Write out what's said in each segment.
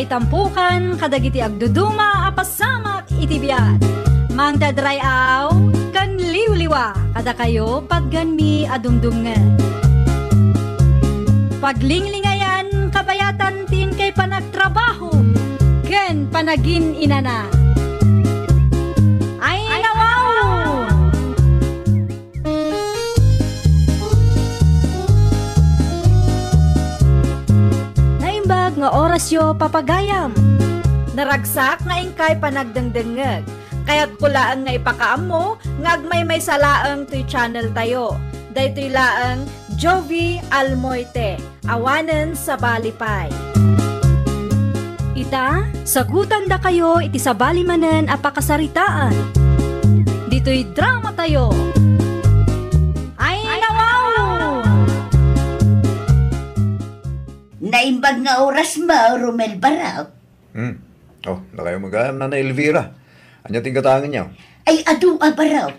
May tampukan kadagiti agduduma apasamak itibiyat. Mang dadrayaw kan liwliwa kada kayo pagganmi adumdumngan. Paglinglingayan kabayatan tin kay panagtrabaho ken panagin inana. Ay nawaw! Naimbag nga orasyo papagayam. Naragsak nga ingkay panagdengdengeg. Kaya't kulaan nga ipakaam mo ngagmay may salaang to'y channel tayo. Daytoy laang Jovi Almoite, awanen sa balipay. Ita, sagutan da kayo iti sa balimanen apakasaritaan. Dito'y drama tayo. Ay nawaw! Naimbag nga oras mo, Romel Baraw. Na kayo mag-aam na Elvira. Anya tingkatangan niyo? Ay adu Baraw.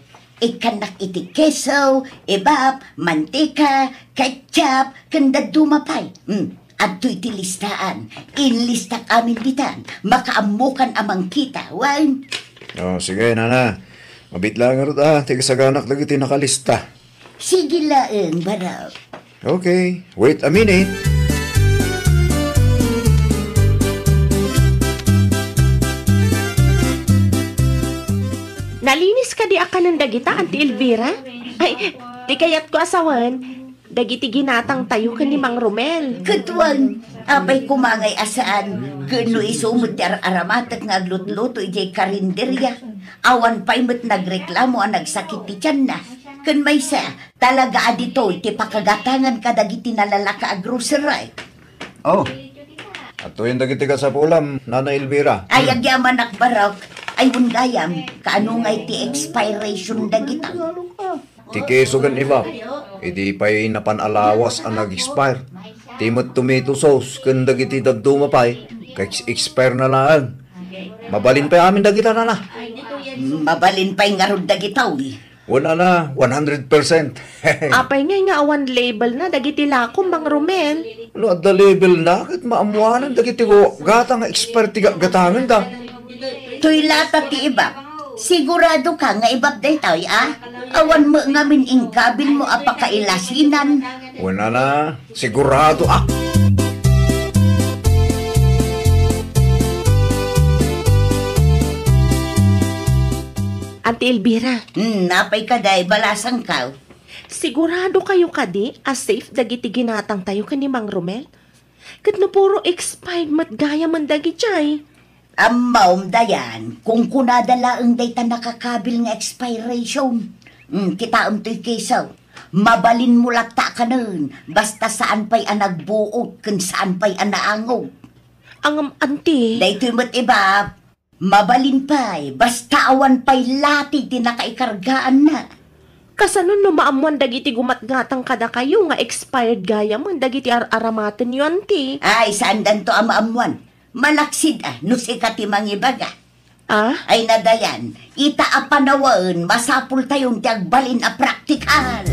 Ikanak iti keso, ibap, mantika, ketchup, kanda dumapay. Adto iti listaan. Inlistak amin bitan. Makaamukan amang kita. Wan. Sige, nana. Mabit lang nga tigasaganak lagi tinakalista. Sige laeng, Baraw. Okay, wait a minute. Nalinis ka di akan ng dagita, Auntie Elvira? Ay, di kayat ko asawan, dagiti ginatang tayo ka ni Mang Romel. Katwan, abay kumangay asaan, kano isumot ti aramatak nga aglut-luto ijay karinderya. Awan pa'y mo't nagreklamo ang nagsakit ti tiyan na. Kan may sa, talaga adito iti pakagatangan ka dagiti nalalaka a grocery. Oh, ato yung dagiti ka sa pulam, Nana Elvira. Ay, agyaman akbarok. Ay, gayam, kaano nga iti expiration dagita. Ti keso gan iba, iti pa'y napanalawas ang nag-expire. Timot tomato sauce, kan dagiti dagdumapay, kay-expire na lang. Mabalin pa amin dagita na. Mabalin pa'y ngarod dagitaw. Wala na, 100%. Apay nga awan label na, dagiti lakom, Mang Romel. No, at the level na, kahit maamuanan dagiti ko, gata nga expire ti gatangan da. To'y lata ti ibap. Sigurado ka nga ibap day tayo, Awan mo ngamin ingkabil mo apakailasinan. Wala na, sigurado, Auntie Elvira. Napay ka day, balasang ka. Sigurado kayo kadi, safe dagiti ginatang tayo ka ni Mang Romel? Kat no puro expired matgaya man dagi chay. Maum dayan, kung kunadala ang data nakakabil nga expiration. Kita to'y kesaw. Mabalin mo lakta ka nun, basta saan pa'y anagbuot, kung saan pa'y anaangog. Ang auntie. Dayto'y mo't iba, mabalin pa'y, basta awan pa'y lati di nakaikargaan na. Kasanon no maamuan dagiti gumatgatang kada kayo nga expired gaya man dagiti aramaten yo, auntie. Ay, saan danto amaamuan? Malaksid no si katimang ibaga. Ay nadayan, itaapanawan, masapul tayong tiagbalin a praktikal.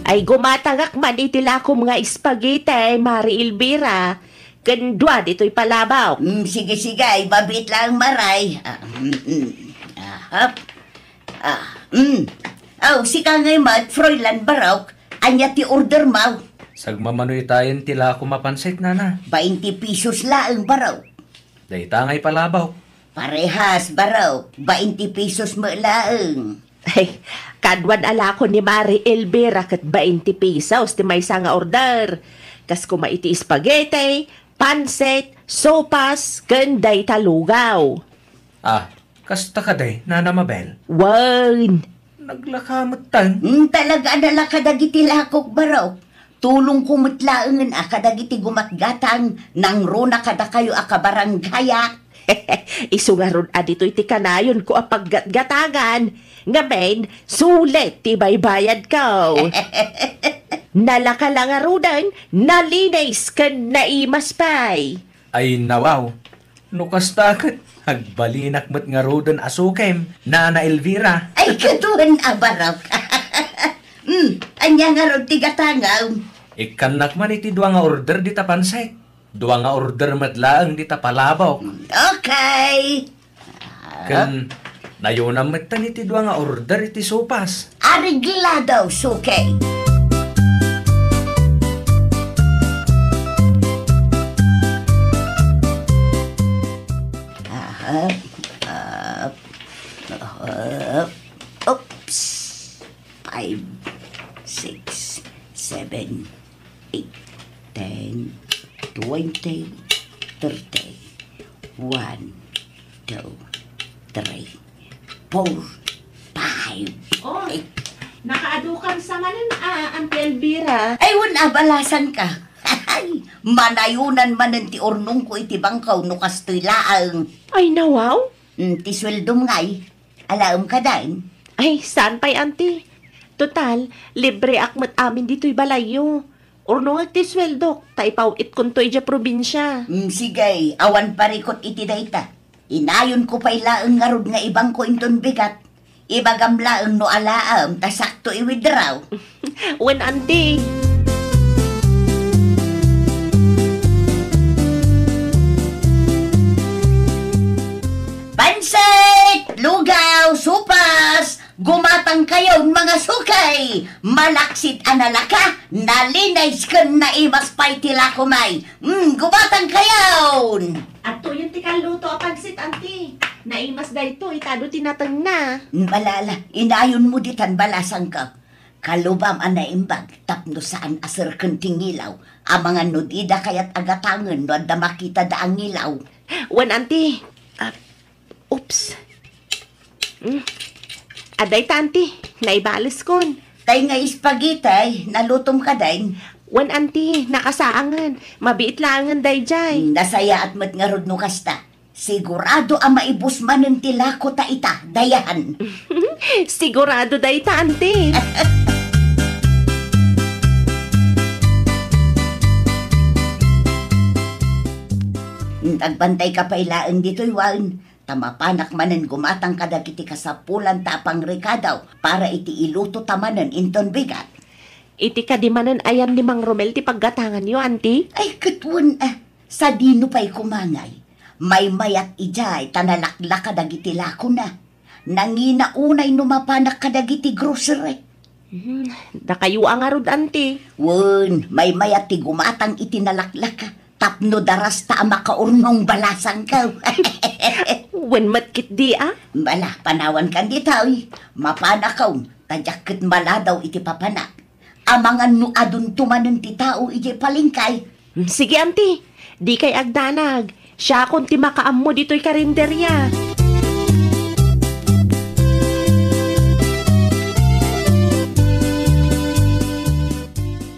Ay gumatagak man itila ko mga spaghetti, Mari Elvira. Gandwa dito'y palabaw. Sige, ay babit lang maray. Si kangay mat, Froilan Barok, anya ti order mau. Sagmamanoy tayo tila ko mapansit, Nana. 20 pesos laang Barok. Dayta ngay palabaw. Parehas, Barok. 20 pesos mo laang. Ay, kadwan ala ko ni Mari Elvira kat 20 pesos ti may nga order. Kas kumaiti spaghetti, pansit, sopas, kanday talugaw. Kasta ka day, Nana Mabel? Wan! Naglakamot tan. Talaga adala kadagiti lakok, Barok. Tulong kumutlaangan kadagiti gumatgatang nang runa kada kayo akabaranggaya. Isungaron adito iti kanayon ko apaggatgatagan. Ngamen, sulit ti baybayad ko. Nalakalangarudan, nalinis ka naimas pay. Ay nawaw, nukas takot. Hagbalinak mo't nga rodan asukem, Nana Elvira. Ay, katuan Barok. Anya nga ron tigatangaw. Ikanak man iti dua nga order di ta pansit. Dua nga order madlaang di ta palabaw. Okay. Kan nayunam metan iti dua nga order iti sopas. Arigla daw, sukay. Oops. 5, 6, 7, 8, 10, 20, 30, 1, 2, 3, 4, 5. Oh, nakaadukan sa manan, Auntie Elvira. Ay, wala, balasan ka. Ay, manayunan man ti ornong ko iti bangkaw no kastoy laang. Ay, nawaw. Ti sweldom ngay. Alaom ka dain. Ay, saan pa'y, Auntie? Total, libre akmat amin dito'y balayo. Orno ti sweldo, taipaw it kuntoy dya probinsya. Sige, awan parikot iti dayta. Inayon ko pa'y laang ngarod nga ibang ko inton bigat. Ibagam laang no alaam, tasakto i-withdraw. When, Auntie? Pansit! Lugaw! Supas! Gumatang kayo mga sukay! Malaksit analaka! Nalinays kan na ibas pa'y tila kumay! Gumatang kayo! Ato yung tikaluto pansit, Auntie. Naimas da ito, itado tinatang na. Balala, inayon mo ditan balasang ka. Kalubam ang naimbag, tapno saan asar kan tingilaw. Ang mga nudida kaya't agatangan no da makita da ang ngilaw. When, Auntie? Oops. Aday ta, Auntie. Naibalis kon. Tay nga ispagitay, nalutom ka dain. When, Auntie, nakasaangan. Mabiit langan day jay. Nasaya at mat nga rod no kasta. Sigurado ang maibus man ng tilako ta ita, dayahan. Sigurado day ta, Auntie. Nagbantay ka pa ilaan dito'y wain. Tamapanak manen gumatang kadagiti kasapulan tapang rekadaw para iti iluto tamanen inton bigat. Iti kadimanan ayan ni Mang Romel ti paggatangan niyo, Auntie. Ay katwan sa dino pa'y kumangay. May mayat ijay tanalaklak kadagiti lako na. Nanginaunay numapanak kadagiti grocery. Nakayo ang arod, Auntie. Wun, may mayat ti gumatang itinalaklak ka. Tapno daras ta makaurnong balasang ka. When matkit di, Bala, panawan kan di taoy. Mapanakaw, tajakit maladaw iti papanak. Amangan no adun tumanon ti tao iti palingkay. Sige, Auntie. Di kay agdanag. Siya kung ti makaam mo dito'y karinderya.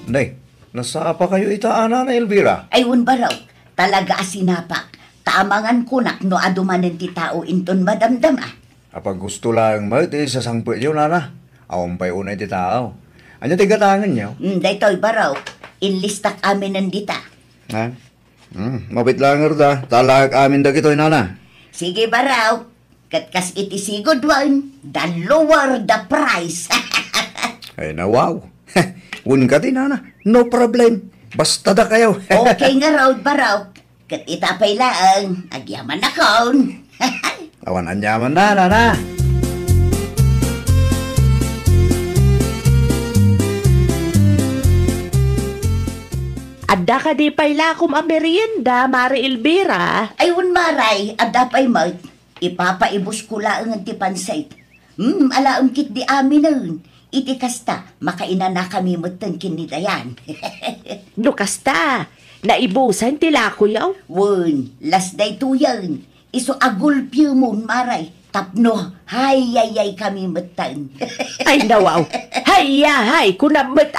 Nay, nasa pa kayo itaana na Elvira? Ayun baraw, talaga asinapak. Taamangan kunak no adumanen ti tao inton madamdam Kapag gusto lang mo, iti sasangpit yun, nana. Awang pa'y unay ti tao. Anya tigatangan niyo? Daytoy baraw, inlistak amin nandita. Ha? Mabit lang da. Talag amin dagitoy, nana. Sige baraw, katkas iti sigod wan, the lower the price. Ay na wow. Un ka din, nana. No problem. Basta da kayo. Okay nga raw baraw, kat itapay laang, agyaman na kaon. Awan anyaman na, nana. Adda ka di payla kum a merienda, Mari Elvira. Ayun maray, adapay mo, ipapaibos ko laang ti pansay. Alaang kit di amin nun. Iti kasta, makainan na kami mutan kinidayan. No kasta, naibusan tila ko yaw. Wun, last day to yan. Iso agulpyo mo, maray. Tapno, hayayay kami mutan. Ay nawaw, hay, kunamat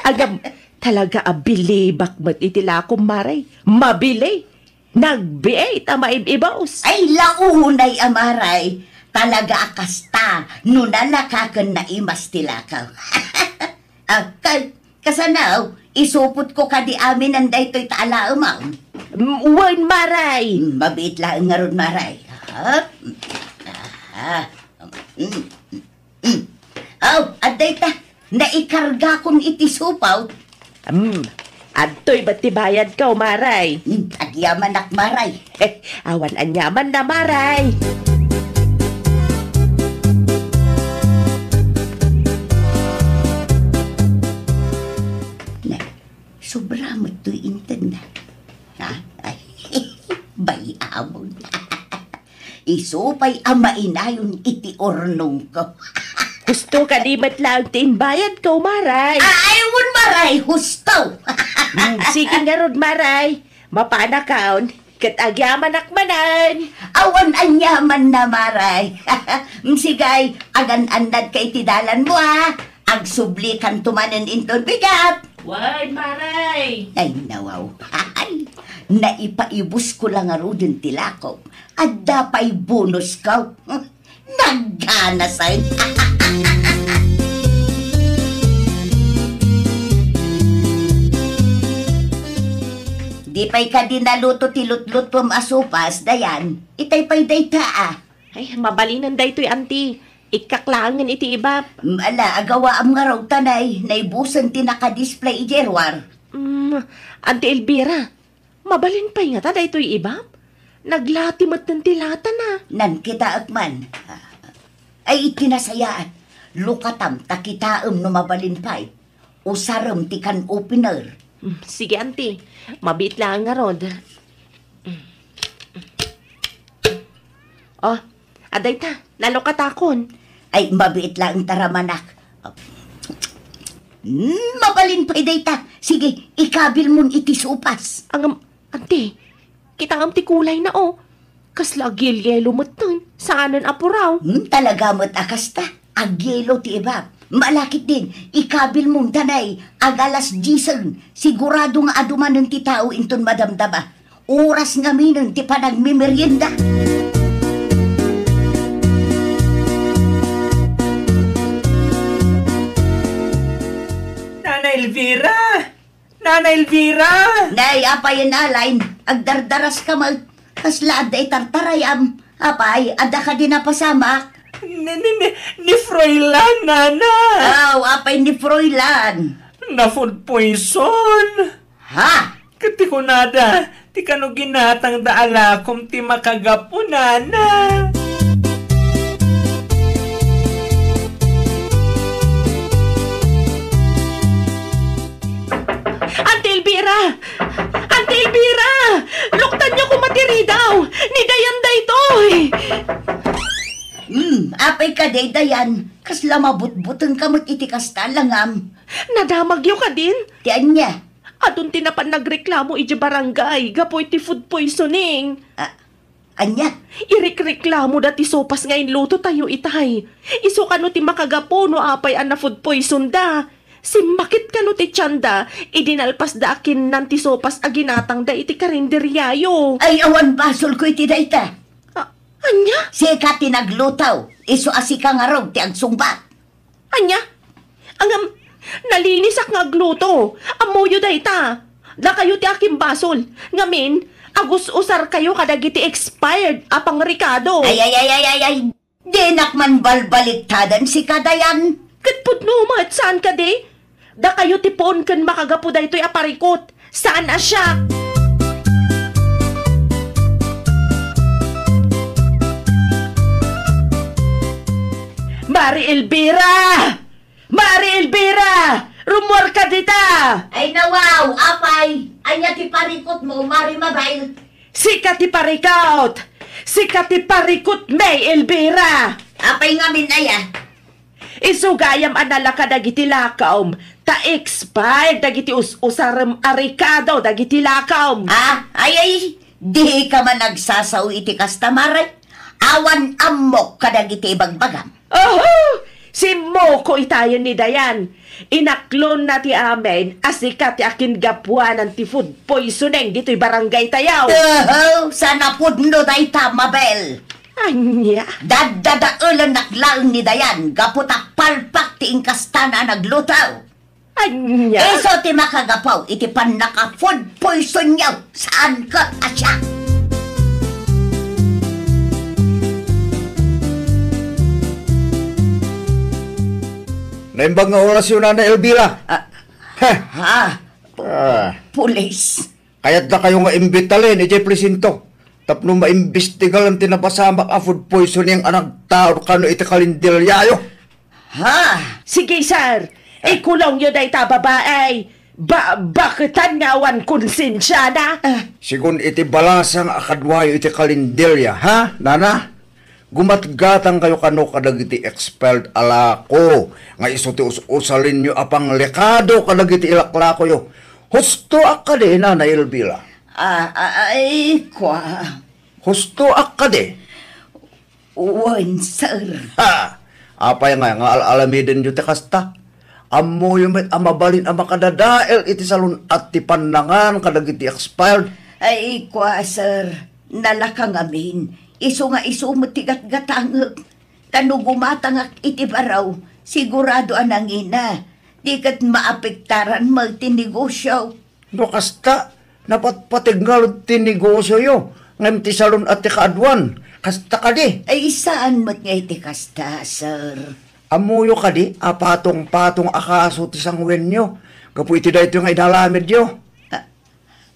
Agam, talaga abilibak mat itila ko, Maray. Mabili. Nagbiay ta maibibaws. Ay, launay amaray. Talaga akasta, nuna nakakan na imas tilakaw. Kasanaw, isupot ko ka di amin ang daytoy taala umaw. Wan, Maray. Mabit lang nga ron, maray. Aw, aday ta. Naikarga kong itisupaw. Adto'y ba't tibayad ka, Maray? Agyaman ak maray. Awan anyaman na, Maray. Na, sobra mo to'y inten na. Ha? Ay, bayamon. Isupay ang mainayon iti ornong ko. Gusto ka di ba't lang tinbayad ka, Maray? Ayun maray, husto. Sige nga rod, Maray. Mapanakaon, kat agyaman akmanan. Awan anyaman na maray. Sigay, agan-andad kay tidalan mo ha. Agsubli kan tumanen inton bigat. Why, Maray? Ay, nawaw. Ay, naipaibus ko lang aro din tilakaw. At dapay bonus ka. Nagana sa'yo. Di pa'y ka dinaluto tilutlot pum asupas, dayan. Itay pa'y dayta ah. Ay, mabalinan da ito'y, auntie. Ikaklangan iti ibab. Ala, agawa am nga raw tanay. Naibusan tinaka-display ijerwar. Auntie Elvira, mabalin pa nga ta da ito'y ibab? Naglatimat ng tilata na. Nan kita akman. Ay itinasayaan. Lukatam takitaam no mabalin pa'y. Usaram ti kan opener. Sige, auntie. Mabit lang nga rod. Oh, aday ta. Lalo katakon. Ay mabit lang taramanak. Mabalin pa'y dayta. Sige, ikabil mon iti supas. Auntie, kita ang ti kulay na oh. Kasla gilyelo mo't nun. Saanan apuraw. Talaga mo't akasta. Agyelo ti ibab. Malakit din, ikabil mong tanay, agalas Jason, sigurado nga aduman ng ti tao inton madamdama. Oras nga minun ti panagmimerienda. Nana Elvira! Nana Elvira! Nay, apay alain, agdardaras ka mag, kasla aday tartarayam. Apay, ada ka din napasamak. Ni Froilan, Nana! Apay ni Froilan. Na food poison! Ha? Kati ko nada, ti kano ginatang daala kung ti makagapo, Nana! Auntie Elvira! Auntie Elvira! Luktan niyo kung matiri daw! Ni Dayan da ito'y! Apay ka day dayan, kasla mabutbuteng kamot iti kasta langam. Nadamag yo ka din? Tiyan niya. Adun tinapan nagreklamo iti barangay, gapoy ti food poisoning. Anya? Irekreklamo dati sopas ngayon luto tayo itay. Iso kano ti makagapo no apay an na food poison da. Simakit kano ti tiyanda, idinalpas da akin nanti sopas aginatang da iti karinderyayo. Ay awan basol ko iti dayta. Anya? Sika tinaglutaw, iso asika nga raw ti agsumbat. Anya? Angam, nalinisak nga agluto. Amoyo dayta. Da kayo ti aking basol. Ngamin, agus usar kayo kadagiti expired apang Ricardo. Ay. Dinak man balbaliktadan si kadayan. Katpud no, mat saan ka di? Da kayo tipon kan makagapo daytoy aparikot. Saan asya? Mari Elvira! Mari Elvira! Rumor ka dita! Ay nawaw, apay. Anya ti parikot mo, mari mabail. Sika ti parikot! Sika ti parikot, May Elvira! Apay nga minaya. Isugayam anala ka dagiti lakaom. Ta-expired dagiti usaram arikado dagiti lakaom. Ay. Di ka man nagsasaw iti kastamaray. Awan amok ka dagiti bagbagam. Oh! Si Moko itayon ni Dayan. Inaklon na ti amin asika ti akin gapuanan ti food poisoning dito'y barangay tayaw. Sana pudno day tamabel. Anya? Dadadaulan naklaan ni Dayan. Gaputak palpak ti ingkastana naglutaw. Anya? Eso ti makagapaw iti pan naka food poison yaw. Saan ka asya? Naimbag nga orasyon na Elvira. Heh. Ha? Ah. Pulis. Kaya't na kayo nga imbitalin, iti presinto. Tapno maimbestigal ang tinapasamak a food poisoning anak tao kano iti kalendaryayo. Ha? Sige, sir. Kulong yun ay tababaay. Bakitan nga awan konsensya na? Sigun iti balasang akadwayo iti kalendarya, ha, nana? Gumatgatang kayo kano kadag iti expelled alako. Nga isuti usalin nyo apang lekado kadag iti ilaklako yo. Husto akade, Nana Elvira. Ay, kwa. Husto akade. Uwan, sir. Ha! Apay nga alamidin nyo ti kasta. Amo yung met amabalin ang makadadael iti salon at ti pandangan kadag iti expired. Ay, kwa, sir. Nalakang amin. Iso nga iso mo tigat-gatangag. Tano gumatangak iti baraw. Sigurado anang ina. Di kat maapektaran magtinegosyo. No kasta, napatpatiggal tinegosyo yo. Ngam ti salon at ti kaadwan. Kasta ka di. Ay, saan mo't nga iti kasta, sir? Amuyo ka di, patong-patong akaso ti sangwen nyo. Kapu iti da ito nga inalamid yo.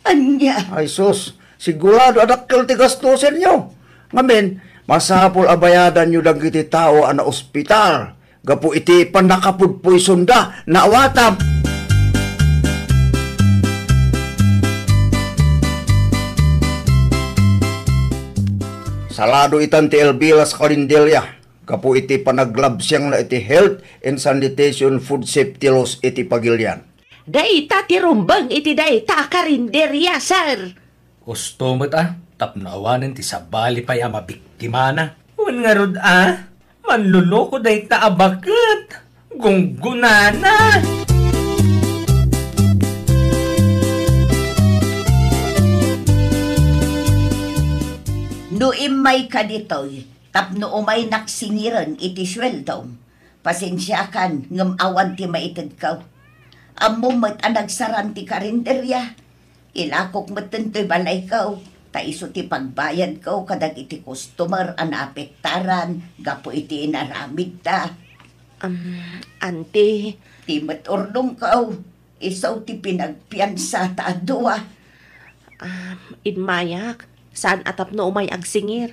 Anya? Ay sus, sigurado adakkel ti gastusin nyo. Ngamin, masapol abayadan nyo dagiti tao ana ospital. Gapu iti panakapudpoy sunda na awatam. Salado itan ti Elvira sa kalendarya. Gapu iti panaglabsyang na iti health and sanitation food safety laws iti pagilyan. Daita ti rumbang iti daita karinderya, sir. Gusto mo't tapnaawanan ti sabali pa'y mabiktima na. Wan nga rod manluloko dahi ta abakit. Gunggunana. No imay ka ditoy, tapno umay naksingiran iti sweldo. Pasensya kan, ngam awan ti maitid ka. Amo mat anagsaran ti karinderya. Ilakok matentoy balay ka. Ta iso ti pagbayad ko kadag iti customer an apektaran. Gapo iti inaramid ta. Ante, Ti maturdong ka. Isaw ti pinagpiansa ta adwa. inmayak, saan atap no umay agsingir.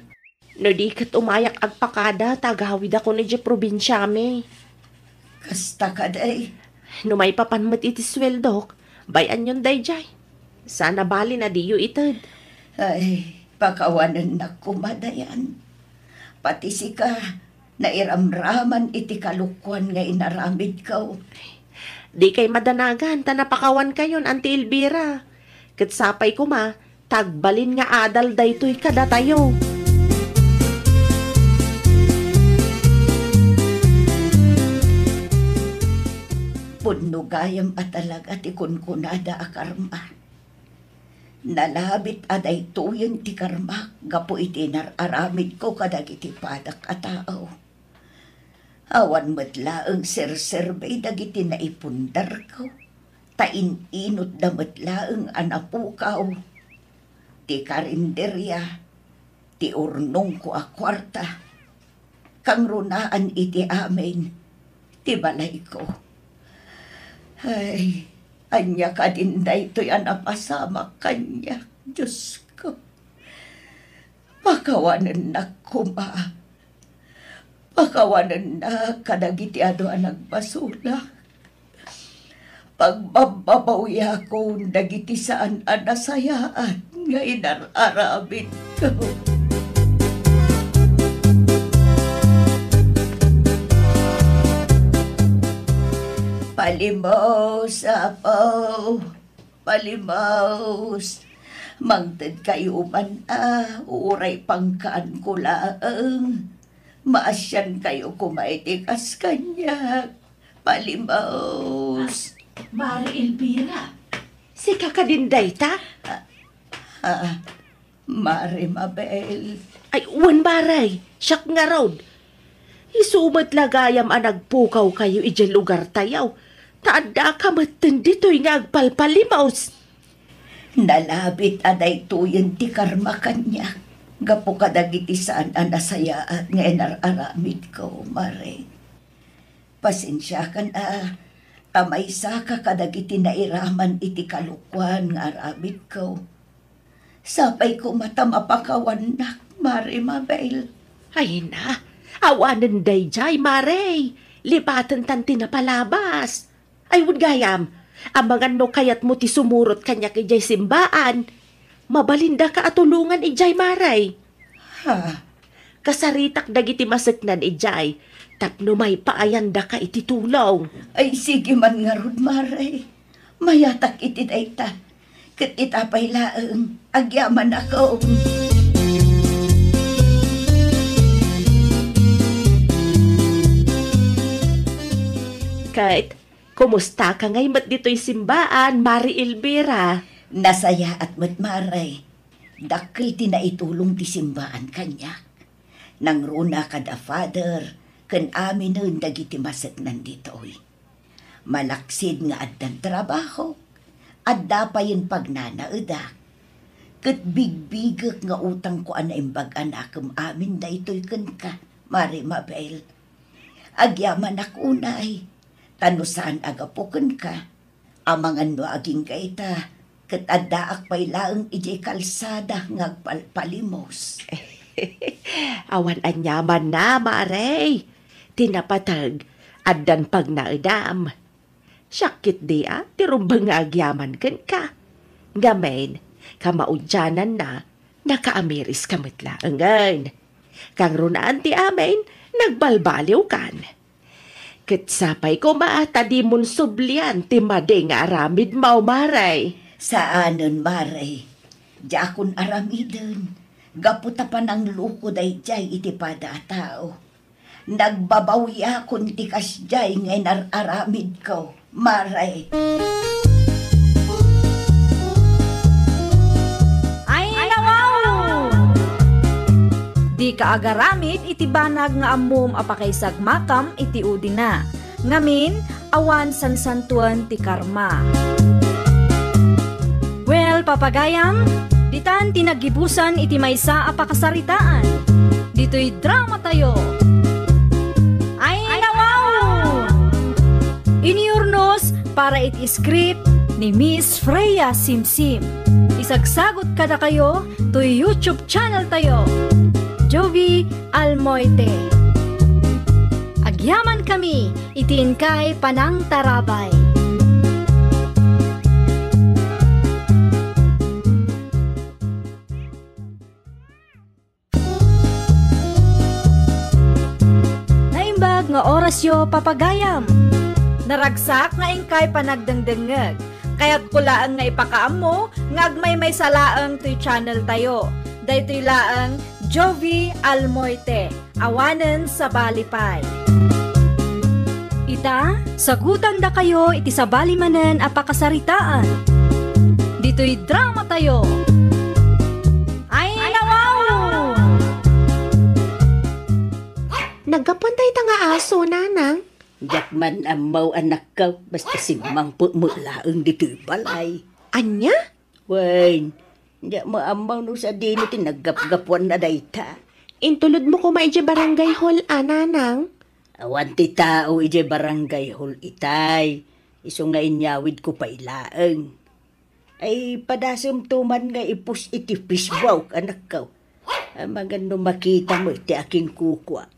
No di kat umayak agpakada, tagahawid ako ni di probinsya me. Kasta ka day. No may papanmat iti sweldok, bayan yun day jay. Sana bali na diyo itad. Ay, pakawanan na kumadayan. Pati si ka, nairamraman iti kalukwan nga inaramid ka. Di kay madanagan, tanapakawan kayon, Auntie Elvira. Katsapay ko ma, tagbalin nga adal daytoy kada tayo. Punno gayam at talaga ti kunkunada a karma. Nalabit aday tuyon ti karma, gapo iti nararamid ko kadag iti padak a tao. Awan matlaang ser-serbay dagiti naipundar ko. Tain-inot na matlaang anapukaw. Ti karinderya, ti urnong ko a kwarta. Kang runaan iti amin, ti balay ko. Ay, anya ka din da ito'y anapasama kanya, Diyos ko. Pakawanan na kuma. Pakawanan na kadagiti ano ang nagbasula. Pagbababawi ako dagiti saan ang nasayaan nga inararabit ko. Palimaws, apaw, palimaws. Mangtad kayo man uray pangkaan ko laang. Maasyan kayo kumaitikas kanya. Palimaws. Mari Elvira, si kakadinday ta? Mari Mabel. Ay, uwan baray, siyak nga road. Isumat lagayam ang nagpukaw kayo ijay lugar tayaw. Taanda ka matan dito'y nga agpalpalimaws. Nalabit aday tuyon ti karma kanya. Gapo kadagiti saan ang nasayaan nga inararamid ko, Mare. Pasensya ka na. Tamaysa ka kadagiti nairaman iti kalukwan nga aramid ko. Sapay ko mata mapakawanak, Mare Mabel. Ay na, awanan day jay, Mare. Lipatan tanti na palabas. Ay, wud gayam, amangan no kayat mo ti sumurot kanya kay jay simbaan. Mabalinda ka atulungan ijay, Mare. Ha? Kasaritak dagiti masaknan ijay, tapno may paayanda ka iti tulong. Ay sige man nga rod, Mare. Mayatak iti dayta. Ket itapay laeng, agyaman ako. Kahit, kumusta ka ngay mat dito'y simbaan, Mari Elvira? Nasaya at matmaray. Dakil tinaitulong ti simbaan kanya. Nang runa kada father, kan amin nun dagiti masak nandito'y. Malaksid nga addan trabaho, adda pa yun pagnanaedak. Kat bigbigak nga utang ko ana imbag anakam amin da ito'y kan ka, Mare Mabel. Agyaman akunay, tanusan agapukan ka, amangan no aging kaita, kat addaak pay laeng ije kalsada ngagpalpalimos. Awan anyaman na, Mare. Tinapatag, addan pag naedam. Syakit di tirumbang nga agyaman kan ka. Gamen, kamaudyanan na, nakaamiris kamitlaangan. Kang runaan ti amin, nagbalbaliw kan. Kitsapay ko maata di mon sublian ti made nga aramid mau, Maray. Saanon, Mare? Jakon aramidon. Gaputa pa ng luko day jay iti pada tao. Nagbabawi akon ti kasjay ngay aramid ko, Mare. Ay, nawaw! Di ka agaramid iti banag nga amom apakaisag makam iti udina. Ngamin, awan sansantuan ti karma. Well, papagayam, ditan tinagibusan iti maysa apakasaritaan. Dito'y drama tayo. Ay, nawaw! Iniurnos para iti script ni Miss Freya Simsim. Isagsagot kada kayo to YouTube channel tayo. Jovi Almoite. Agyaman kami, itiin kay Panang Tarabay. Nga orasyo papagayam. Naragsak nga ingkay panagdengdengeg. Kaya't kulaan nga ipakaam mo, nga agmay may salaang to'y channel tayo. Daytoy laang Jovi Almoite, awanen sa balipay. Ita, sagutan da kayo iti sa balimanen apakasaritaan. Dito'y drama tayo. Ay, nawaw! Nagapantay ta nga aso, nanang. Jakman amaw anak ka, basta simang pumulaang dito'y balay. Anya? Wen, hindi mo amaw no sa dino tinagap-gapuan na dayta. Intulod mo ko maidya barangay hall, nanang. Awan ti tao ije barangay hall itay. Iso nga inyawid ko pa ilaang. Ay padasam tuman nga ipus iti fishbawk anak ka. Maganda makita mo iti aking kukwa.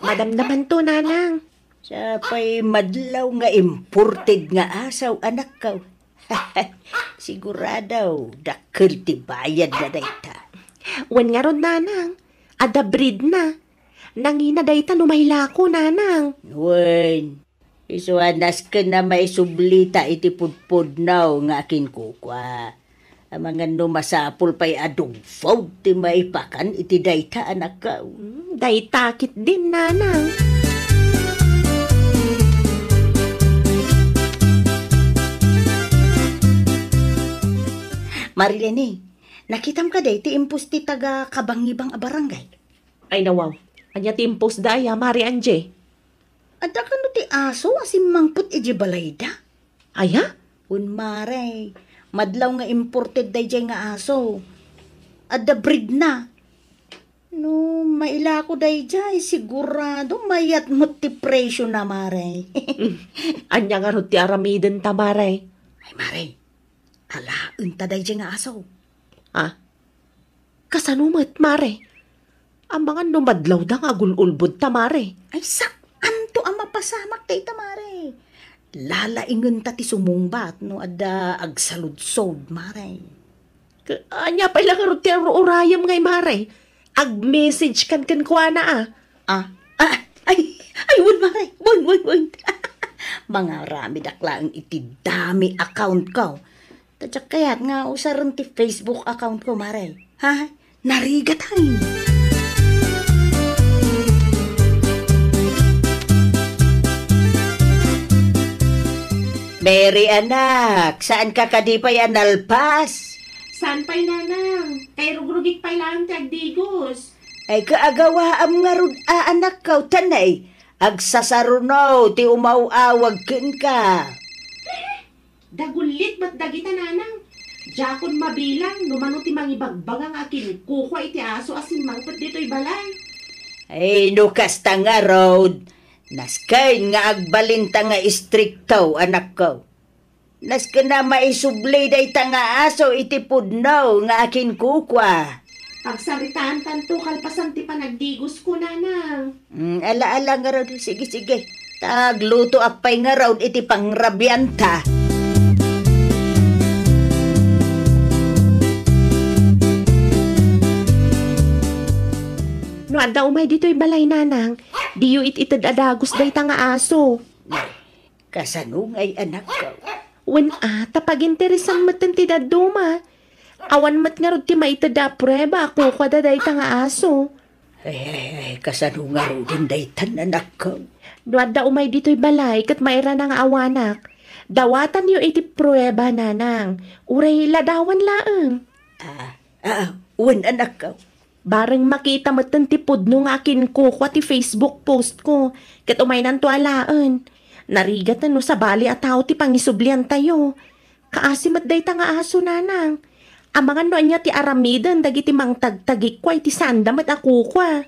Madam naman to, nanang. Sa pa'y madlaw nga imported nga asaw, anak ka. Siguradaw, dakil ti bayad na dayta. Wen nga ron, nanang. Ada breed na. Nangina dayta numayla ko, nanang. Wen, isuanas ka na may sublita iti pudpud now nga akin kukwa. Ang mga numasapol pa'y adugfaw ti may pakan iti dayta, anak ka. Daytakit din, nanang. Marilene, nakitam ka day ti impus ti taga kabangibang a barangay. Ay nawaw, anya timpos daya, Mari Anje. Ada ka no ti aso asim mangput iji balayda. Aya? Mare, madlaw nga imported day jay nga aso. Ada breed na. No, maila ko dayjay, sigurado mayat mo ti presyo na, Maray. Anya nga ro ti aramiden ta, Maray. Ay, Maray, alaun ta dayjay nga asaw. Ah, kasanumat, Maray. Ang mga numadlaw da nga gululbod ta, Maray. Ay, saan to ang mapasamak tay ta, Maray? Lalaingan ta ti sumungbat, no, ada agsaludsod, Maray. Anya pa ilang ro ti urayam ngay, Maray. Ag-message kan kwa na Ay, wun, Maray, wun. Mga rami daklaan iti dami account ko. Tadyak kaya't nga usaran ti Facebook account ko, Maray. Ha? Narigat hay. Mary anak, saan ka kadipay analpas? Saan pa'y nanang? Kay rugrugik pa'y lang tagdigos. Ay kaagawaam nga rud anak kaw tanay. Agsasarunaw ti umawawag ken ka. Dagulit ba't dagita nanang? Jakon mabilang, numano ti mangibagbag ang akin. Kukwa iti aso asin mangpot dito'y balay. Ay nukas ta nga road. Naskain nga agbalinta nga istriktaw anak ko. Naska na maisublay day ta nga aso iti pudnaw nga akin kukwa. Pagsaritaan tanto kalpasan ti panagdigos ko nanang. Ala-ala nga raw. Sige. Tagluto apay nga raw iti pangrabyanta. No, anda umay dito'y balay nanang. Diyo ititad adagos day ta nga aso. Kasanungay anak ko. Wen tapag-interesan matan ti daduma. Awan mat nga rod ti maitada prueba ako kwa daday ta nga aso. Ay, kasanunga ro din daytan anak ko. Duada umay dito'y balay kat maira na nga awanak. Dawatan niyo iti prueba nanang. Uray ladawan laeng. Wen anak ko. Bareng makita matan ti pudno nga akin kukwa ti Facebook post ko. Kat umay nan tualaan. Narigat na no sa bali at tao ti pangisublian tayo. Kaasimat day ta nga aso nanang. Ang mga noan niya ti aramidan dagiti mang tagtagik kwa iti sandamat ako kwa.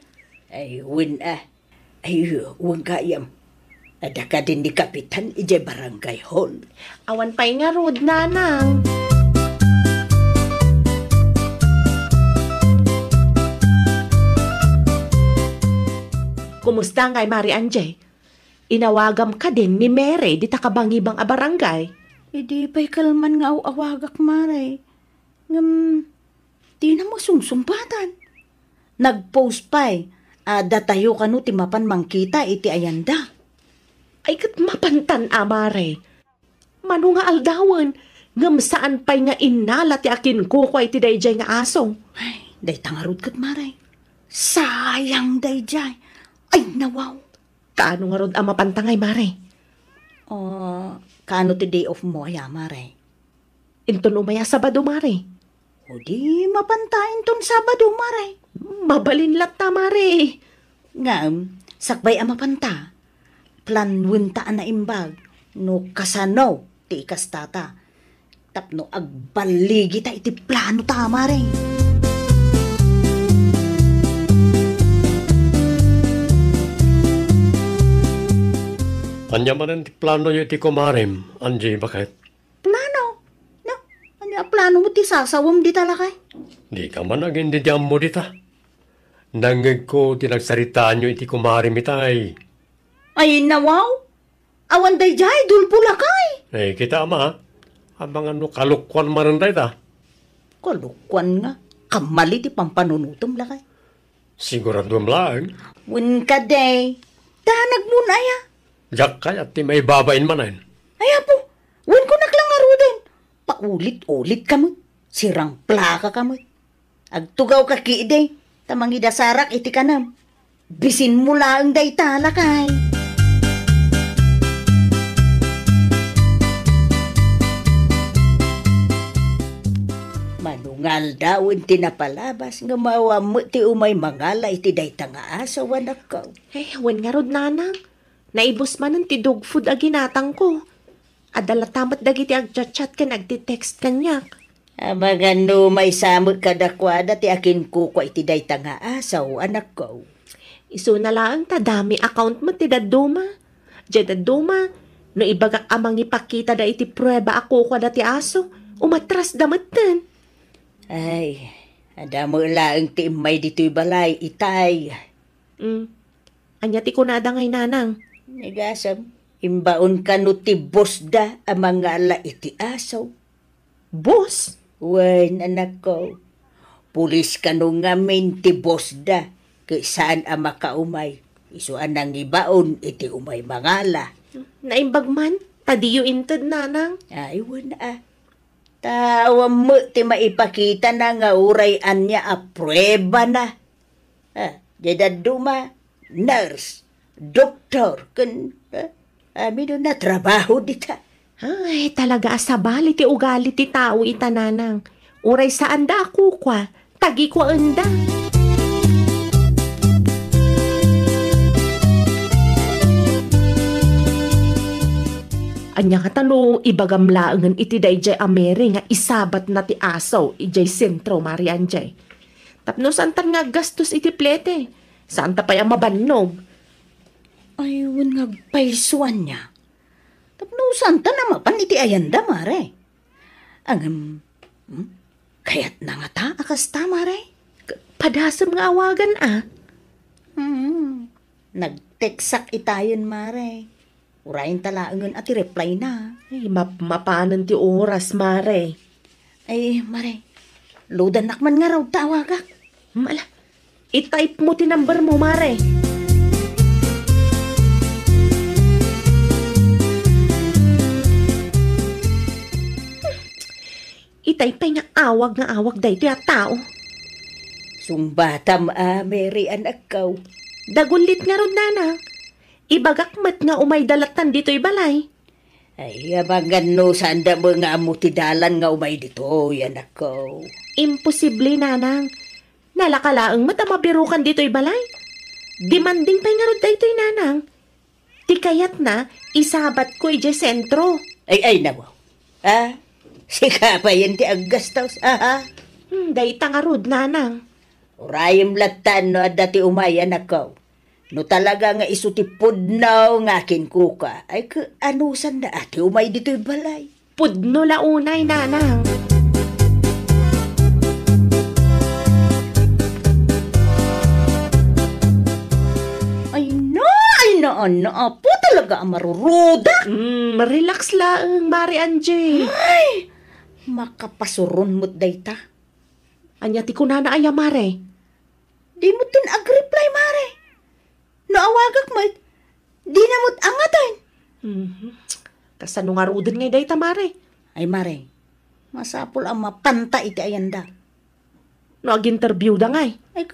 Ay, wen kayam. Ada ka din ni Kapitan ije barangay hall. Awan pa'y nga rod nanang. Kumusta ngay Mari Anjay? Inawagam ka din ni Mary di takabangibang a barangay. Di pa'y kalman nga awagak, Maray. Di na mo sumsumpatan. Nag-post pa'y, datayo ka no ti mapan mangkita iti ayanda. Ay kat mapantan Mare. Mano nga aldawan, ngam saan pa'y nga inala ti akin ko kwa iti dayjay nga aso. Ay, day tangarod kat, Maray. Sayang dayjay. Ay, nawaw. Kaano nga rod ang mapantangay, Mare? Kaano ti day off mo, Maray? Inton umaya Sabado, Mare. O di mapantayin ton Sabado, Maray. Mabalinlat ta, Mare. Ngam, sakbay ang mapanta. Planwen taan na imbag. No kasano, ti ikastata. Tapno agbaligi ta iti plano ta, Maray. Anya man ang plano nyo iti kumarim, Anji, bakit? Plano? No, ano plano mo ti sasawam di talakay? Di ka man aging didyam mo dita. Nangag ko tinagsaritaan nyo iti kumarim itay. Ay, nawaw? Awan day jay, dulpula kay. Eh, kita ama, abang ano kalukwan man day ta. Kalukwan nga, kamali ti pampanunutom lakay. Sigurado lang. Wun ka day, tanag mo na ya. Jak kay at ti may babain manan. Ay, apo, wun ko naklangaro din. Paulit-ulit ka mo. Sirang plaka ka mo. Agtugaw ka kiiday. Tamang idasarak iti kanam. Bisin mo lang day talakay. Manungal daw ti napalabas nga mawa mo ti umay mangala iti day tanga asawan ako. Hey, wan nga rod nanang. Naibos man ang ti dog food a ginatang ko. Adala tamat dagiti agchat-chat ka nagtitext kanyak. Amagano may samot kadakwada ti akin ko kwa iti day nga asaw, anak ko. Iso na lang ta dami account mo ti daduma. Diyan daduma, no ibagak amang ipakita da iti prueba ako kwa dati aso, umatras damatan. Ay, adamo lang ti imay dito'y balay, itay. Anya ti kunada ngay nanang. Nagasam, imbaon ka no ti boss da amang ala iti asaw. Boss? Wen, anak ko. Pulis ka no ngamin ti boss da. Kay saan ang makaumay. Isuan ang ibaon iti umay mangala. Naimbag man, tadiyo inted nanang. Ay, wala. Tawa mo ti maipakita na nga urayan niya a prueba na. Duma, nurse, doktor, kun amin na trabaho dita. Ay, talaga asabali ti ugali ti tao itananang. Uray saan da ako kwa, tagi kwa anda. Anya nga tanong ibagamlaangan iti dayjay amere nga isabat na ti asaw ijay sentro marianjay. Tapno santan nga gastos iti plete. Saan ta pa'y mabannog? Ay, wan nga paisuan niya. Tapno santa na mapan iti ayanda, mare. Kayat na nga ta, akas ta, mare. Padasam nga awagan Nagteksak itayon, mare. Urayin talaangan at i-reply na. Ay, mapanan ti oras, mare. Ay, mare, lodan nakman nga raw tawagak. Mala, i-type mo ti number mo, mare. Itay nga awag dahito ya tao. Sumbatam Mary anak ko. Dagulit nga ron nana. Ibagakmat nga umay dalatan dito'y balay. Ay, abangano sanda mo nga amutidalan nga umay dito, anak ko. Imposible, nanang. Nalakalaang matamabirukan dito'y balay. Demanding pa'y nga ron dahito'y nanang. Di kayat na, isabat ko ije sentro. Ay, nawaw. Sika pa yan ti aggastaws, Dahita nga rod, nanang. Urayim latan no at dati umay, anak ko. No talaga nga isutipod na nga akin kuka, ay anusan na ati umay dito'y balay. Pudno launay, nanang. Apo talaga ang maruruda. Relax lang, Mari Angie. Ay, makapasuron mo't dayta. Anya ti kunana aya, Mare. Di mo tin ag-reply, Mare. Naawagak mo't, di na mo't angatan. Kasano nga rudan ngay dayta, Mare? Ay, Mare, masapol ang mapanta iti ayanda. No, ag-interview da ngay. Ay,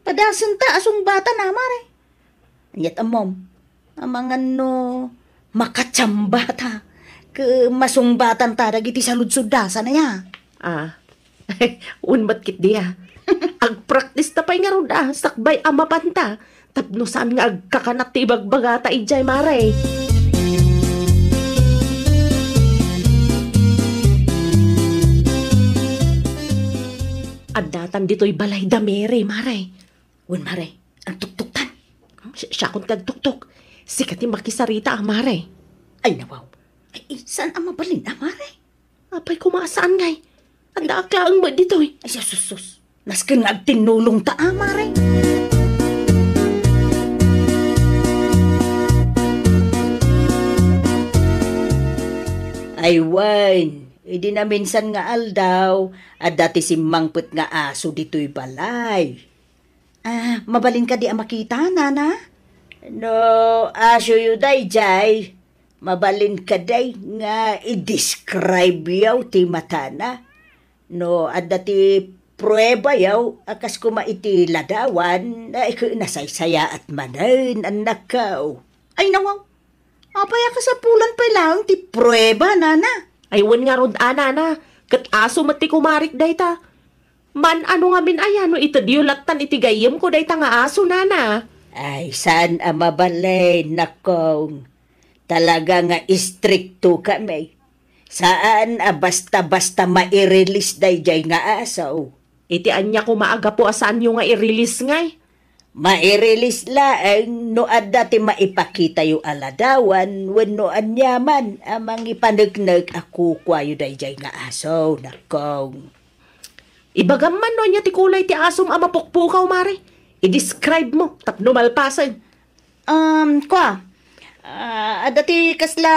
padasan ta asong bata na, Mare. Yat amom, mga makatsamba ta. Masumbatan ta, dagiti saludsudasa na ya. Unbat kit diya. Ag-practice ta pa'y nga ron sakbay amapanta. Tapno saan nga agkakanat ti ibagbagata ijay, Mare. Adatan dito'y balay da mere, Mare. Mare, ang tuktuktan. Siya kung tagtuktok. Sikat yung makisarita, Mare. Ay, nawaw. Ay, saan ang mabalin, Mare? Apay kumasaan ngay. Anda aklaang mo dito eh. Ay, sus. Naskin nga tinulong ta, Mare. Ay, Wine. Hindi na minsan nga aldaw. At dati si Mangput nga aso dito'y balay. Mabalin ka di ang makita, nana? No, aso yu day, jay. Mabalin ka day nga i-describe yaw ti matana. No, at dati prueba yaw, akas kuma iti ladawan, ay nasaysaya at manan, anak ka. Ay, nawaw. Apaya ka sa pulan pa lang ti prueba, nana. Ay, wan nga rod, nana. Kat aso mati kumarik day ta. Man, ano nga min ayan, no ito diulatan itigayim ko day ta nga aso, nana. Ay, saan ang mabalay, nakong. Talaga nga istrikto kami. Saan basta-basta ma-release dayjay nga asaw? Iti anya ko maaga po asaan yung nga i-release ngay. Ma-release laang no adda ti maipakita yung aladawan wenno anyaman amang ipanagnak ako kwayo dayjay nga asaw nakaw. Ibagam man no niya ti kulay ti asom ama pukpukaw mare. I-describe mo tapno malpasan. Adati kasla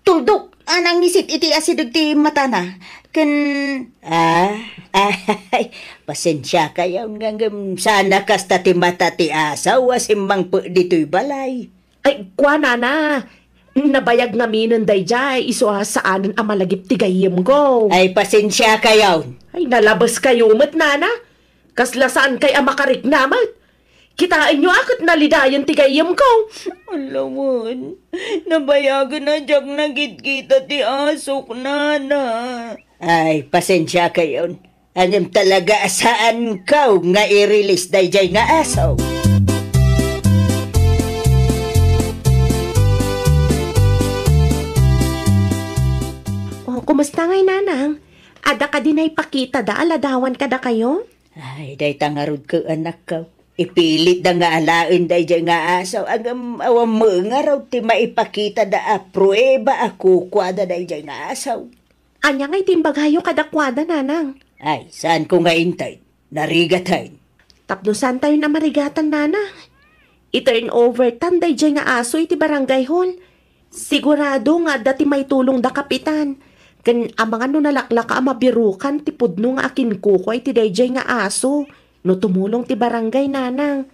tuldok anang isit iti asidog ti matana. Ay, pasensya kayo ngangam sana kasta ti mata ti asaw asimbang po dito'y balay. Ay, kwa na. Nabayag nga minon dayjay, iso saanan ang malagip ti gayem ko. Ay, pasensya kayo. Ay, nalabas kayo mat nana. Kasla saan kay amakarik namat. Kitain nyo akot nalidayan ti gayem ko. Alamon, nabayagan na diyag nagit-kita ti asok nana. Ay, pasensya kayo. Anong talaga saan ka nga i-release dayjay nga asaw? Kumusta ngay nanang? Ada ka din ay pakita da, aladawan ka da kayo? Ay, day tangarod ko anak ka. Ipilit da nga alain dayjay nga asaw. Agam awam mo nga raw ti maipakita da prueba ako kwada dayjay nga asaw. Anya ngay timbagayo kadakwada nanang. Ay, saan ko nga intay? Narigatan. Tapno saan tayo na marigatan nanang? I-turn over tanday dyan nga aso iti barangay hall. Sigurado nga dati may tulong da kapitan. Kan amang ano nalaklaka mabirukan ti pudno nga akin kuko iti dayjay nga aso. No tumulong ti barangay nanang.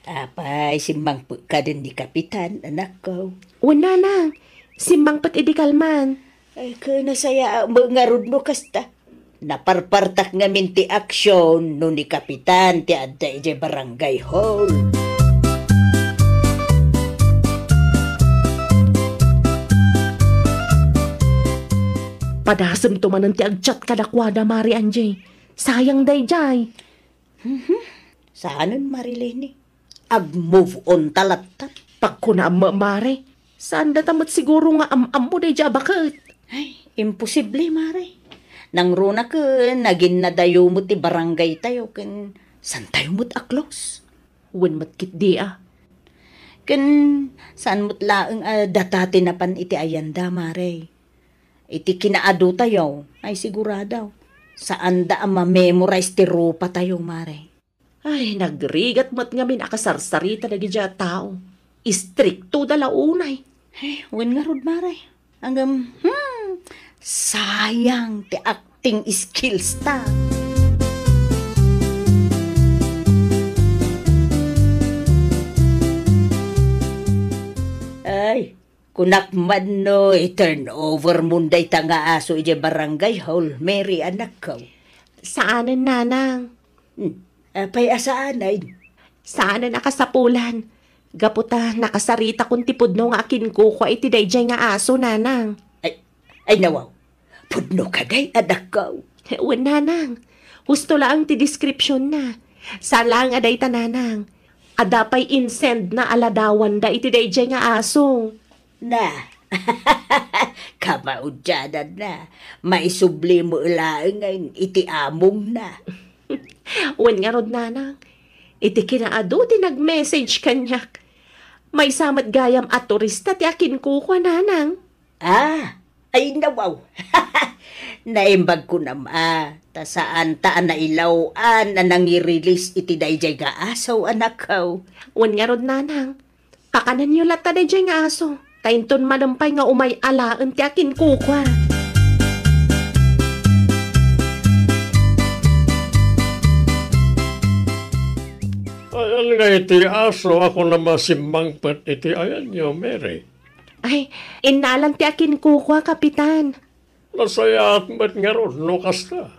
Apay, simbang ka din di kapitan, anak ko. O nanang, simbang pat idikalman. Ay, nasaya mga rudno kasta. Naparpartak nga min ti aksyon no ni kapitan ti adda ije barangay hall. Padasem to manan ti agchat kadakwada Mari Anjay. Sayang dayjay. Saanan Marilene? Ag-move on talatat. Pagkuna Mare. Saan datamot siguro nga am mo dayjay bakit? Ay, imposible Mare. Nang runa ka, nagin na dayo mo ti barangay tayo, kan san tayo mo't aklos? Wen matkit di Kan saan mo't laang datati na pan iti ayanda, Mare. Iti kinaado tayo, ay siguradaw. Saan da ma-memorize ti rupa tayo, Mare. Ay, nagrigat mo't nga min akasarsarita na gidya tao. Istrikto dala unay. Ay, wen nga rod, Mare. Hanggang, sayang ti acting skills ta. Ay, kunakman no, i-turn over munday ta nga aso ije barangay hall, Mary anak ko. Saanan nanang? Apay asaanay? Saanan nakasapulan? Gaputa, nakasarita kung tipudno nga akin kuko iti dayjay nga aso nanang. Ay nawaw, pudno kagay anak ko. Wen nanang, husto lang ti description na. Salang aday tananang. Adapay insend na aladawan da iti dayjay nga aso. Na, kamaudyanan na. Maisubli mo lang ngayon iti among na. Wen nga rod nanang, iti kinaado ti nag-message kanyak. May samat gayam at turista ti akin kuko nanang. Ay nawaw. Naimbag ko nama. Ta saan taan na ilawan na nangi-release iti dayjay nga asaw anak ko. Wen nga rod nanang, pakanan nyo lata dayjay nga aso. Tainton manampay nga umay alaan ti akin kuko. Ayan nga iti aso, ako na masimbang pat iti ayan nyo, Mary. Ay, inalan ti akin kuko, kapitan. Nasayaat mat nga ron, no kasta.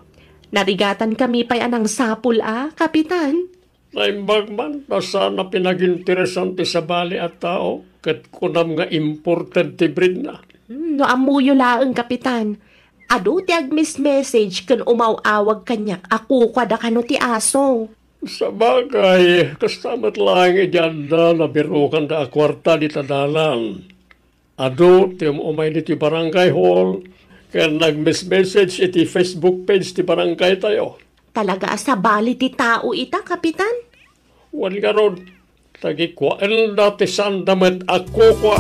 Narigatan kami pa'y anang sapul kapitan. Naimbag man, sana pinag-interesante sa bali at tao, kat kunam nga important ti breed na. No amuyo laang, kapitan. Ado ti agmis-message kan umawawag kanyak, ako kada kano ti aso. Sa bagay, kastamat lang ijanda na birukan da akwarta di tadalan. Ado, tiyong umay ni ti barangay hall. Kaya nag-message iti Facebook page ti barangay tayo. Talaga sa bali ti tao ita, Kapitan? Wan nga ron. Tagikwaan na ti sandamet ako kwa.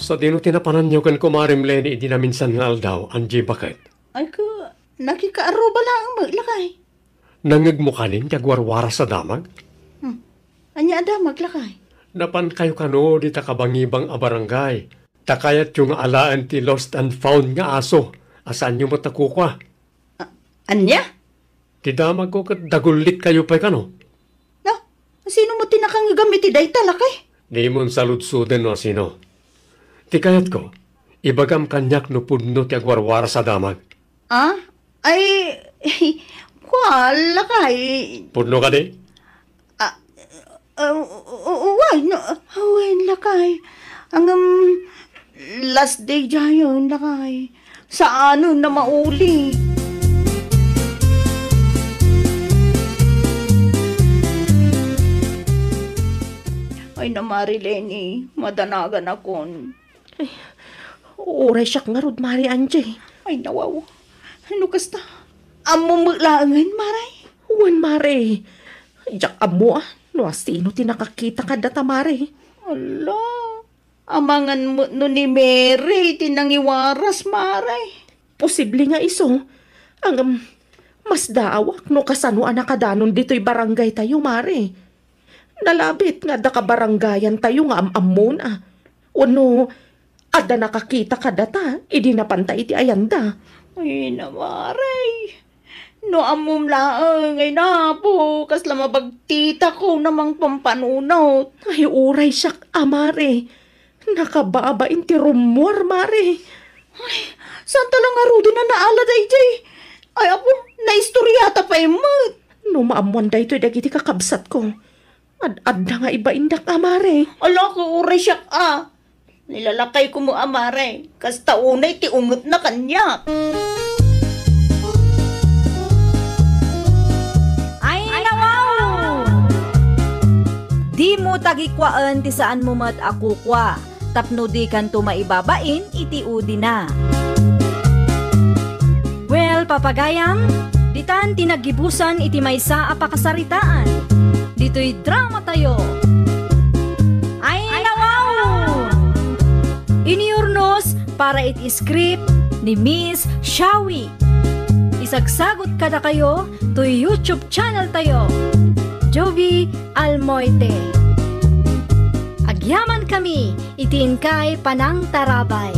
Sa dino tinapanan nyo kan kumarim Lenny, hindi na minsan nga aldaw, Angie, bakit? Ay ko, nakikaaro ba lang ang maglakay? Nangagmukanin kagwarwara sa damag? Anya ada maglakay? Napan kayo kano di takabangibang a barangay. Takayat yung alaan ti lost and found nga aso. Asaan nyo matakukwa? Anya? Ti damag ko kat dagulit kayo pa'y kano? No, sino mo tinakang gamit ti day talakay? Di mon saludsuden no sino. Ti kayat ko, ibagam kanyak no pudno ti agwarwara sa damag. Ah? Ay, wala kay. Pudno ka di? Wala lakay. Ang last day dyan lakay. Sa ano na mauli? Ay namari Lenny, madanagan akon. Uray siya nga rod, Mari Angie. Ay nawaw. Ano kasta? Amo maglaangan, Maray? Wan, Mari. Diyak amo no sino tinakakita ka data, Mari? Ala, amangan mo no ni Mary, tinangiwaras, Maray. Posible nga iso. Ang mas daawak no kasano anak kadanon dito'y barangay tayo, Mari. Nalabit nga da ka barangayan tayo nga amamon ah. Uno, ada nakakita ka data, idi napantay iti ayanda. Ay na, Maray. No amom laang ay na po, kasla mabagtita ko namang pampanunaw. Ay uray siya, Mari. Nakababa inti rumor, Mari. Ay, saan talang arudi na naala day jay? Ay apo, naistoryata pa imot. No maamuan da ito'y dagiti kakabsat ko. Ad na nga iba indak, Mari. Ala ko uray siya nilalakay ko mo, Mare. Kas taunay ti ungot na kanya. Ay, nawaw! Di mo tagikwaan ti saan mo mat akukwa. Tapno di kan maibabain, iti udi na. Well, papagayam, ditan tinagibusan iti maysa a pakasaritaan. Dito'y drama tayo. Ay, nawaw! Iniurnos para iti script ni Miss Shawi. Isagsagot kada kayo to YouTube channel tayo. Jovi Almoite. Agyaman kami, itin kay Panang Tarabay.